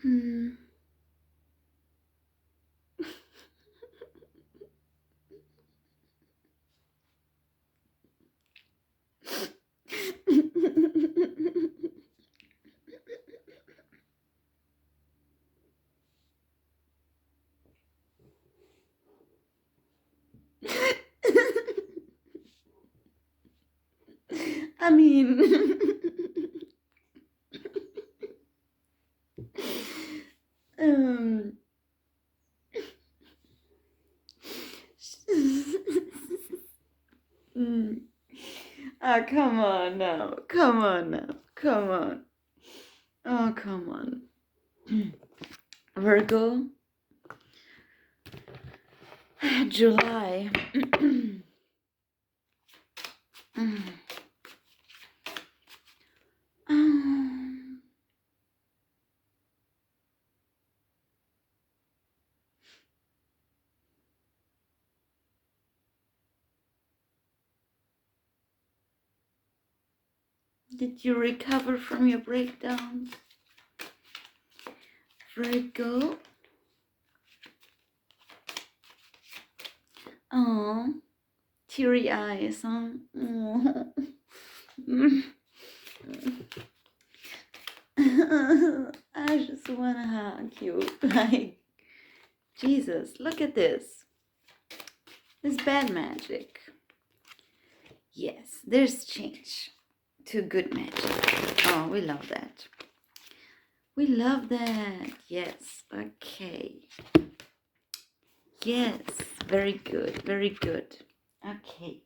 Hmm. I mean, um, mm. Ah, come on now, come on now, come on. Oh, come on. Virgo, July. Um, did you recover from your breakdowns, Virgo? Oh, teary eyes, huh? Oh. I just want to hug you. Like, Jesus, look at this. This bad magic. Yes, there's change to good magic. Oh, we love that. We love that. Yes, okay. Yes, very good, very good. Okay.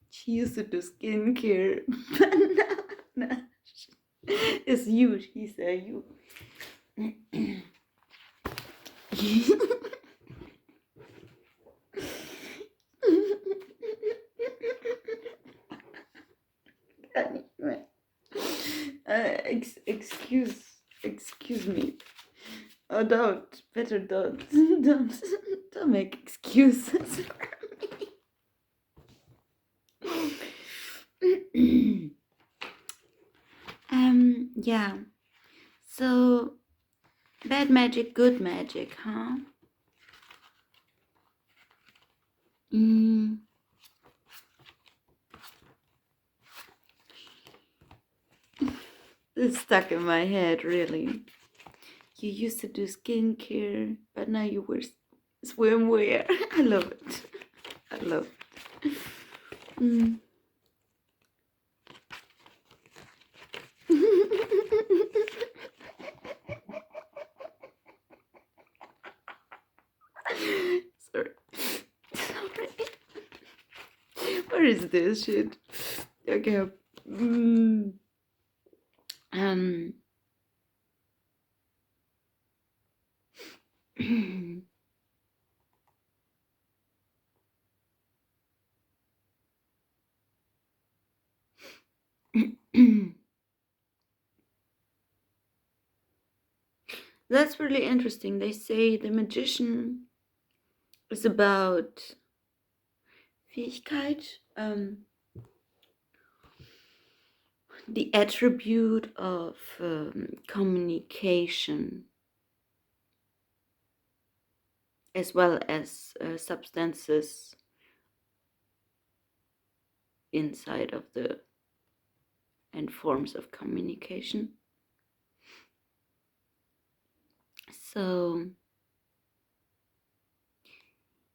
She used to do skincare, but now it's you. She said you. Excuse me. Oh, better don't make excuses for me. Yeah. So, bad magic, good magic, huh? It's stuck in my head, really. You used to do skincare, but now you wear swimwear. I love it. I love it. Sorry. Sorry. Where is this shit? Okay. That's really interesting. They say the magician is about Fähigkeit, the attribute of communication, as well as substances inside of the and forms of communication. So,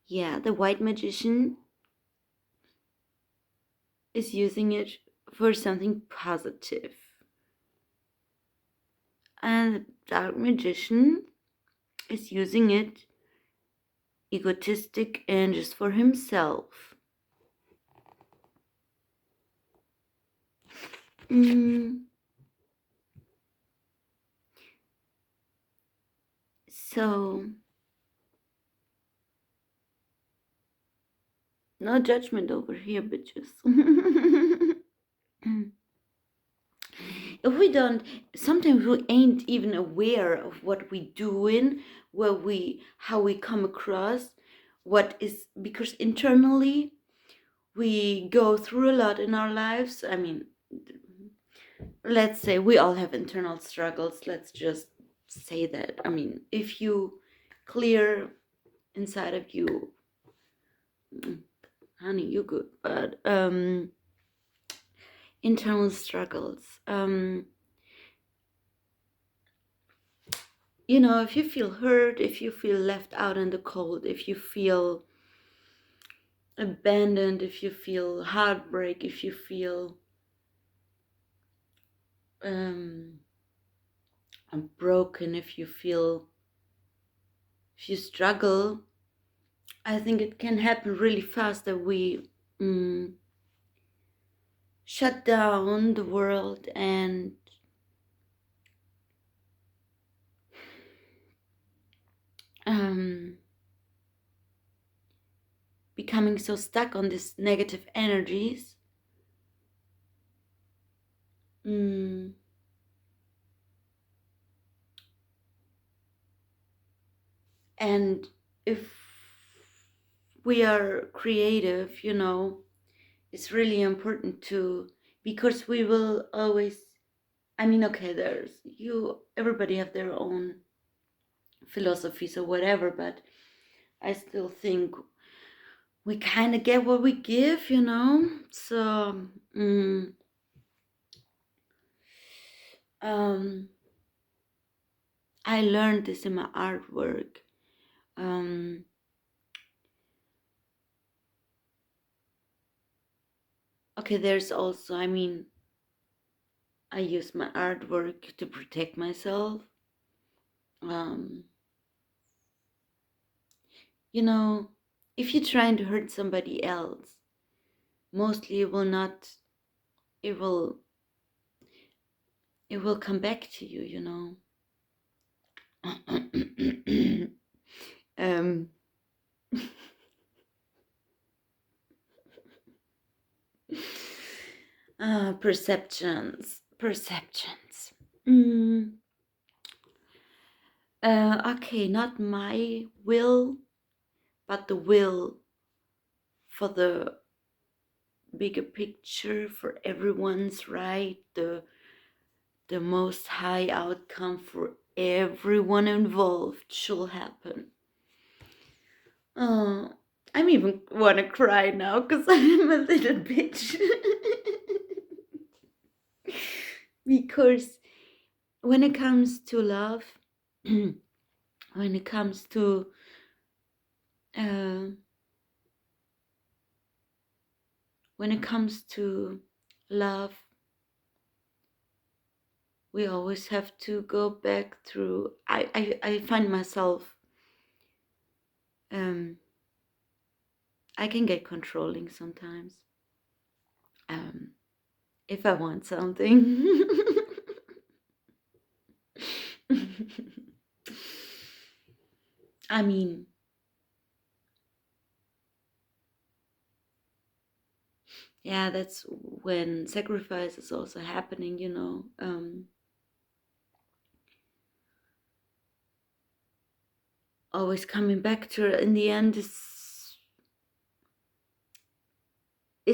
yeah, the white magician is using it for something positive, and the dark magician is using it egotistic and just for himself. So, no judgment over here, bitches. If we don't, sometimes we ain't even aware of what we doing, how we come across, what is, because internally we go through a lot in our lives. I mean, let's say we all have internal struggles. Let's just say that. I mean, if you clear inside of you, honey, you good, but internal struggles. You know, if you feel hurt, if you feel left out in the cold, if you feel abandoned, if you feel heartbreak, if you feel broken, if you struggle, I think it can happen really fast that we shut down the world and becoming so stuck on these negative energies. And if we are creative, you know, it's really important to, because we will always, I mean, okay, everybody have their own philosophies or whatever, but I still think we kind of get what we give, you know. So I learned this in my artwork. Okay, there's also, I mean, I use my artwork to protect myself. You know, if you're trying to hurt somebody else, mostly it will come back to you, you know. Perceptions. Okay, not my will, but the will for the bigger picture, for everyone's right, the most high outcome for everyone involved should happen. I'm even want to cry now because I'm a little bitch. Because when it comes to love, when it comes to love, we always have to go back through. I find myself, I can get controlling sometimes. If I want something. I mean, yeah, that's when sacrifice is also happening, you know. Always coming back to it in the end is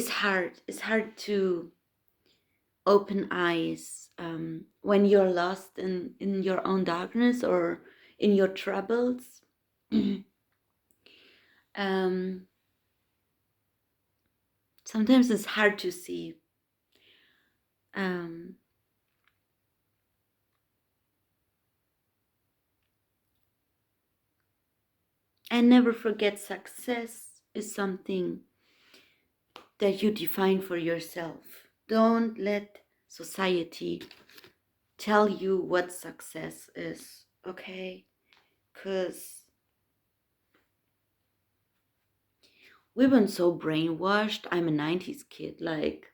hard. It's hard to open eyes when you're lost in your own darkness or in your troubles. Sometimes it's hard to see. And never forget, success is something that you define for yourself. Don't let society tell you what success is, okay? Because we've been so brainwashed. I'm a 90s kid, like,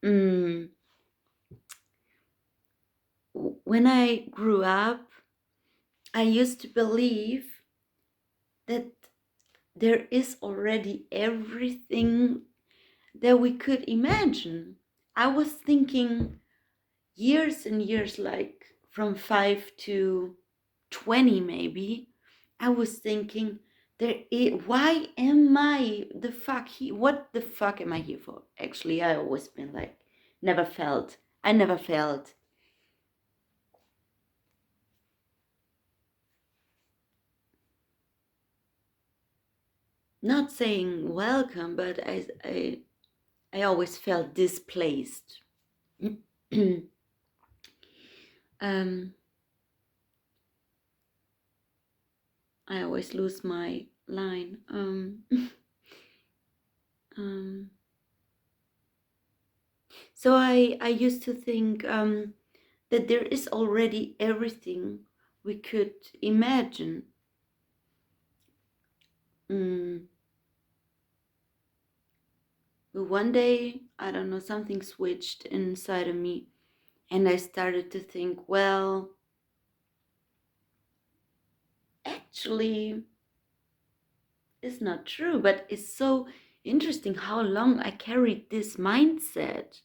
when I grew up, I used to believe that there is already everything that we could imagine. I was thinking years and years, like from 5 to 20 maybe, I was thinking Why am I the fuck here? What the fuck am I here for? Actually, I always been like, never felt. I never felt. Not saying welcome, but I always felt displaced. um, I always lose my line. Um, so I used to think that there is already everything we could imagine. Mm. But one day, I don't know, something switched inside of me, and I started to think, well, actually, it's not true, but it's so interesting how long I carried this mindset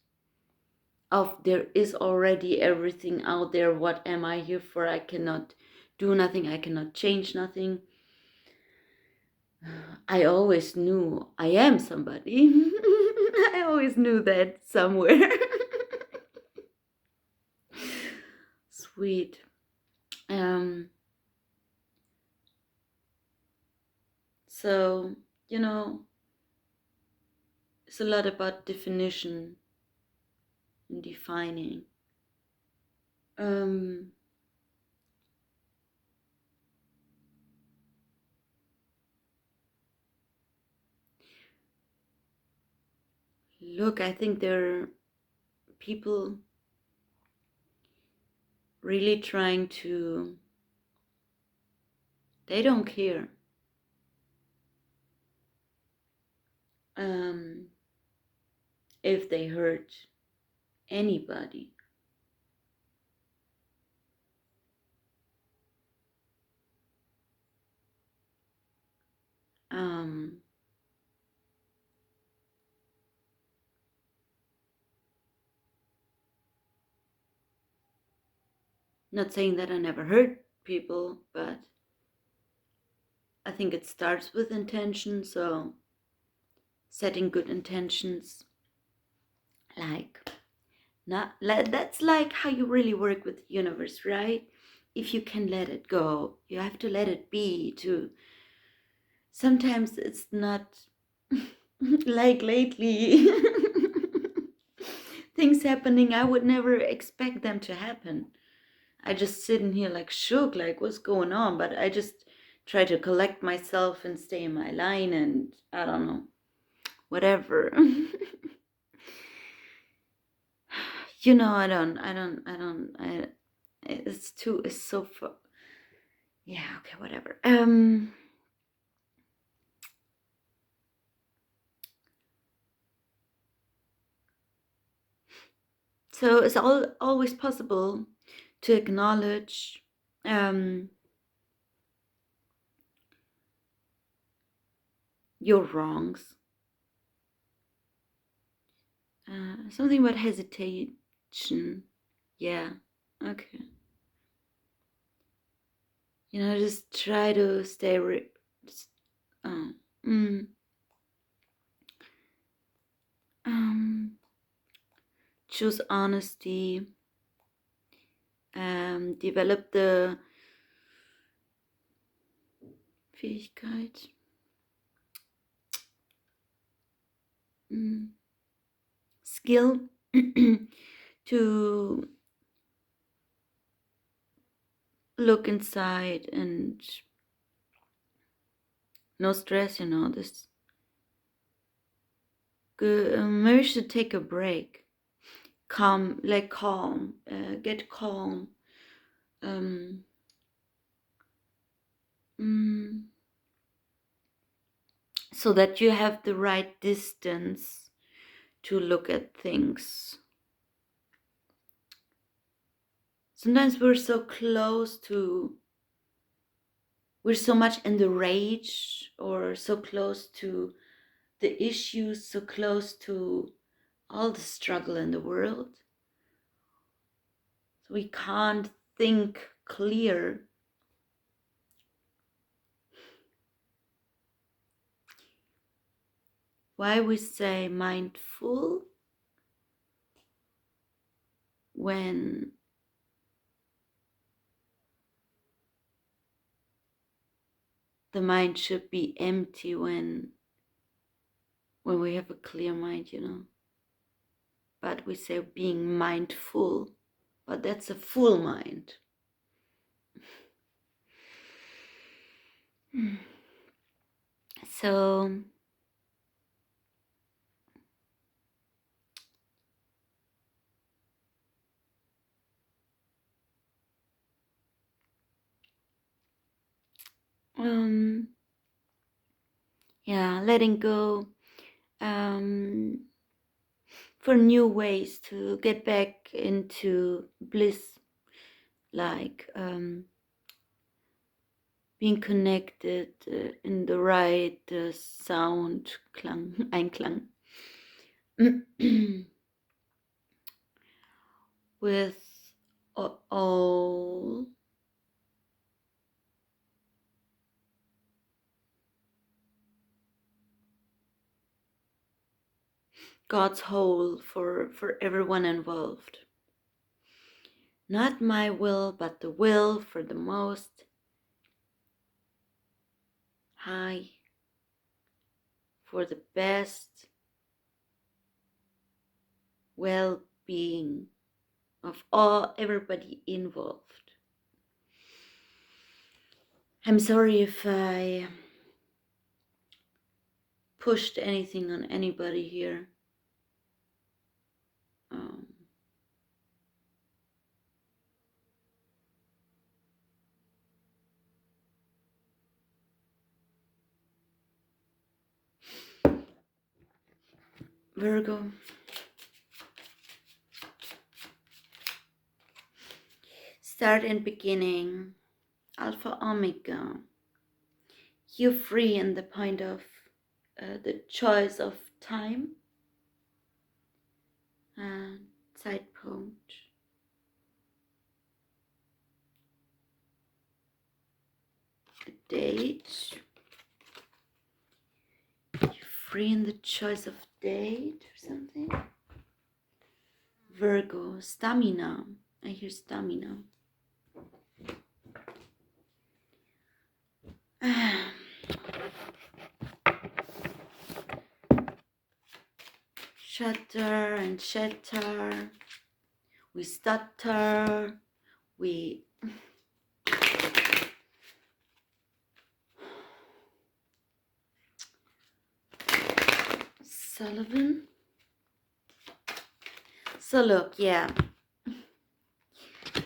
of there is already everything out there. What am I here for? I cannot do nothing. I cannot change nothing. I always knew I am somebody. I always knew that somewhere. Sweet. So, you know, it's a lot about definition and defining. Um, Look, I think there are people really trying to, they don't care. Um, if they hurt anybody. Um, Not saying that I never hurt people, but I think it starts with intention. So setting good intentions, like that's like how you really work with the universe, right? If you can let it go, you have to let it be. To sometimes it's not like lately. Things happening I would never expect them to happen. I just sitting here like shook, like what's going on? But I just try to collect myself and stay in my line, and I don't know, whatever. It's so far. Yeah, okay, whatever. So it's always possible to acknowledge your wrongs. Something about hesitation. Yeah, okay. Just try to stay. Uh, mm, Choose honesty. Develop the Fähigkeit. Skill to look inside and no stress, this good. Maybe you should take a break. Calm, get calm. So that you have the right distance to look at things. Sometimes we're so much in the rage, or so close to the issues, so close to all the struggle in the world. So we can't think clear. why we say mindful when the mind should be empty when we have a clear mind, you know. But we say being mindful, but that's a full mind. So yeah, letting go for new ways to get back into bliss, like being connected in the right sound, Klang, Einklang, with all God's whole for everyone involved. Not my will, but the will for the most high, for the best well-being of everybody involved. I'm sorry if I pushed anything on anybody here. Virgo, start and beginning, Alpha Omega. You're free in the point of the choice of time and side point. The date. You're free in the choice of date or something. Virgo, stamina. I hear stamina. Shudder and shatter. We stutter. We Sullivan. So look, yeah.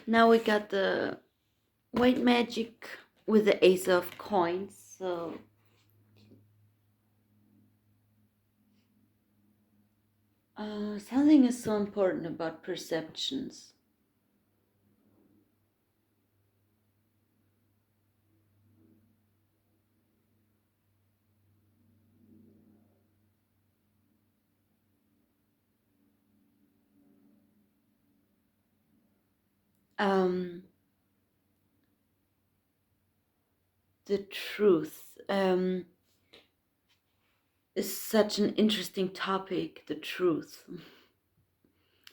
Now we got the white magic with the ace of coins. So something is so important about perceptions. The truth is such an interesting topic, the truth.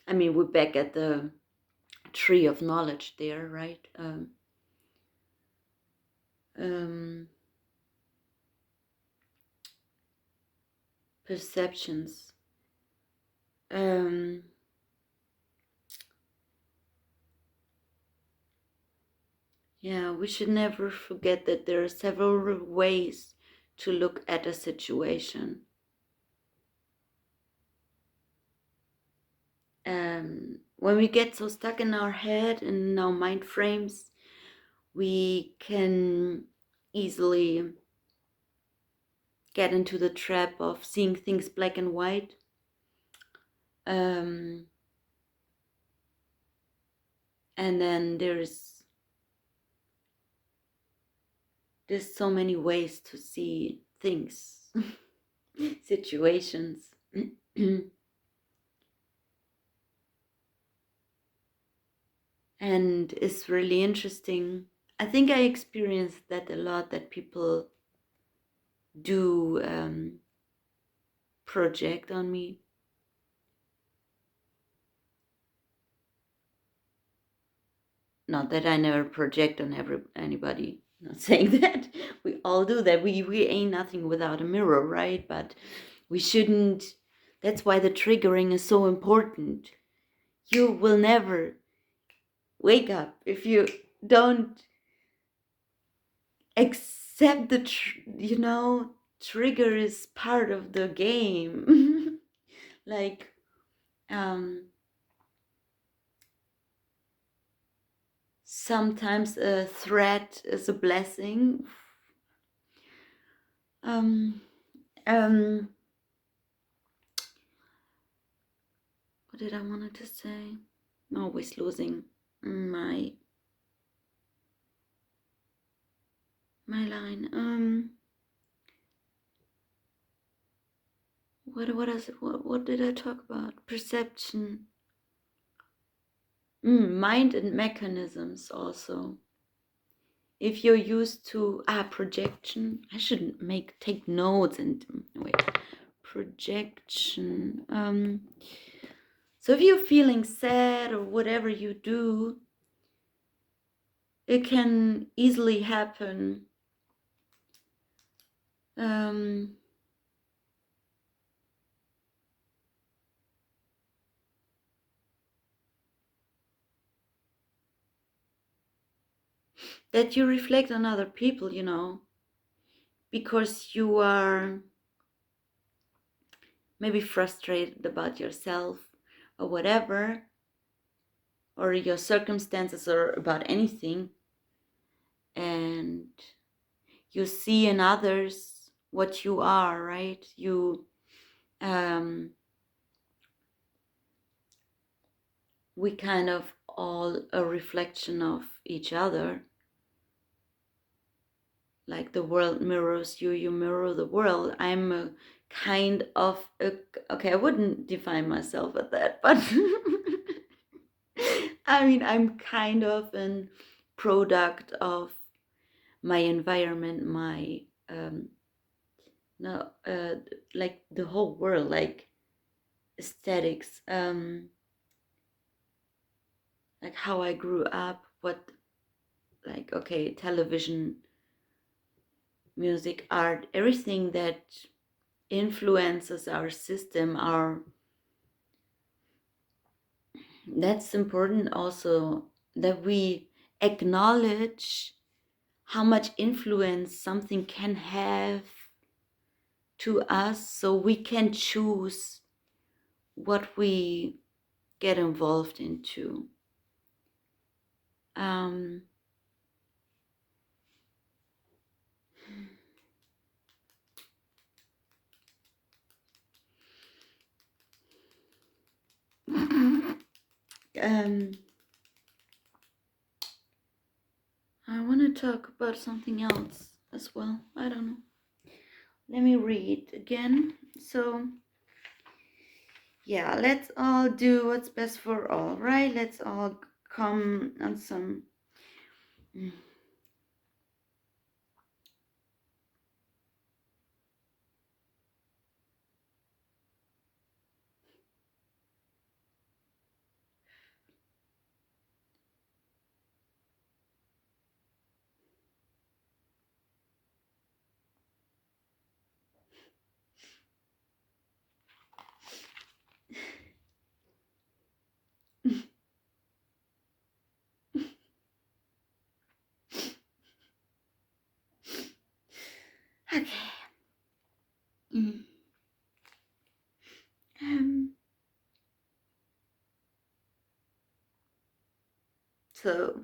I mean, we're back at the tree of knowledge there, right? Perceptions. Yeah, we should never forget that there are several ways to look at a situation. When we get so stuck in our head and in our mind frames, we can easily get into the trap of seeing things black and white. And then there's so many ways to see things, situations. And it's really interesting. I think I experienced that a lot, that people do project on me. Not that I never project on anybody. Not saying that. We all do that. We ain't nothing without a mirror, right? But we shouldn't. That's why the triggering is so important. You will never wake up if you don't accept the trigger is part of the game. Like sometimes a threat is a blessing. What did I wanted to say? I'm always losing my line. What did I talk about? Perception. Mind and mechanisms also. If you're used to projection, I shouldn't take notes and wait. Projection. So if you're feeling sad or whatever you do, it can easily happen. That you reflect on other people, because you are maybe frustrated about yourself or whatever, or your circumstances or about anything, and you see in others what you are, right? We kind of all a reflection of each other. Like the world mirrors you, you mirror the world. I'm a kind of okay, I wouldn't define myself as that, but I mean, I'm kind of a product of my environment, my like the whole world, like aesthetics, like how I grew up, television, music, art, everything that influences our system, that's important also, that we acknowledge how much influence something can have to us, so we can choose what we get involved into. I want to talk about something else as well. I don't know. Let me read again. So, yeah, let's all do what's best for all, right? Let's all come on some. Okay. So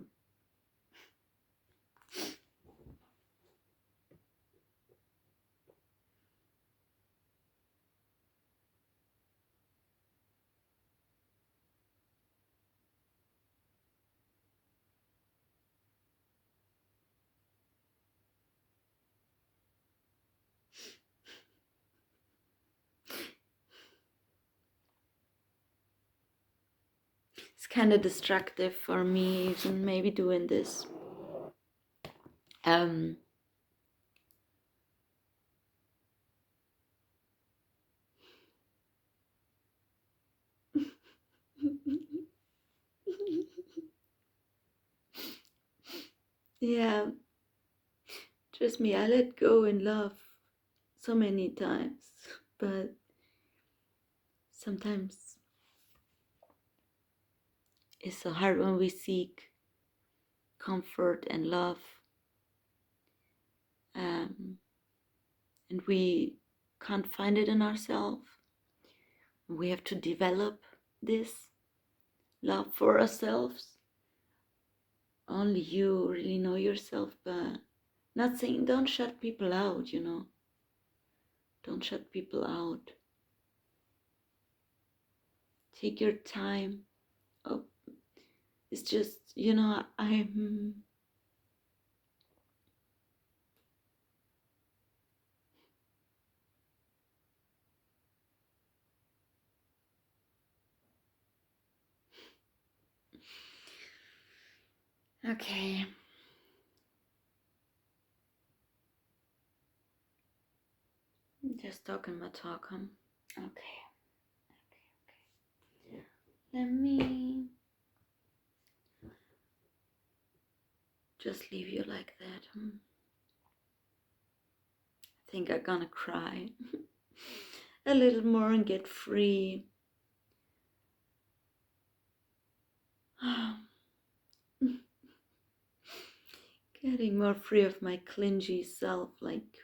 it's kind of destructive for me, even maybe doing this. Yeah, trust me, I let go in love so many times, but sometimes it's so hard when we seek comfort and love, um, and we can't find it in ourselves. We have to develop this love for ourselves. Only you really know yourself, but not saying don't shut people out, Don't shut people out. Take your time. Oh, it's just, I'm. Okay. Just talking my talk, huh? Okay. Let me just leave you like that. I think I'm gonna cry a little more and get free. Getting more free of my clingy self. Like,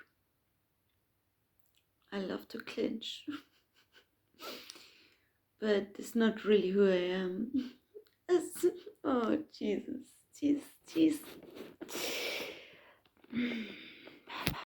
I love to clinch, but it's not really who I am. Oh, Jesus, Jesus, Jesus.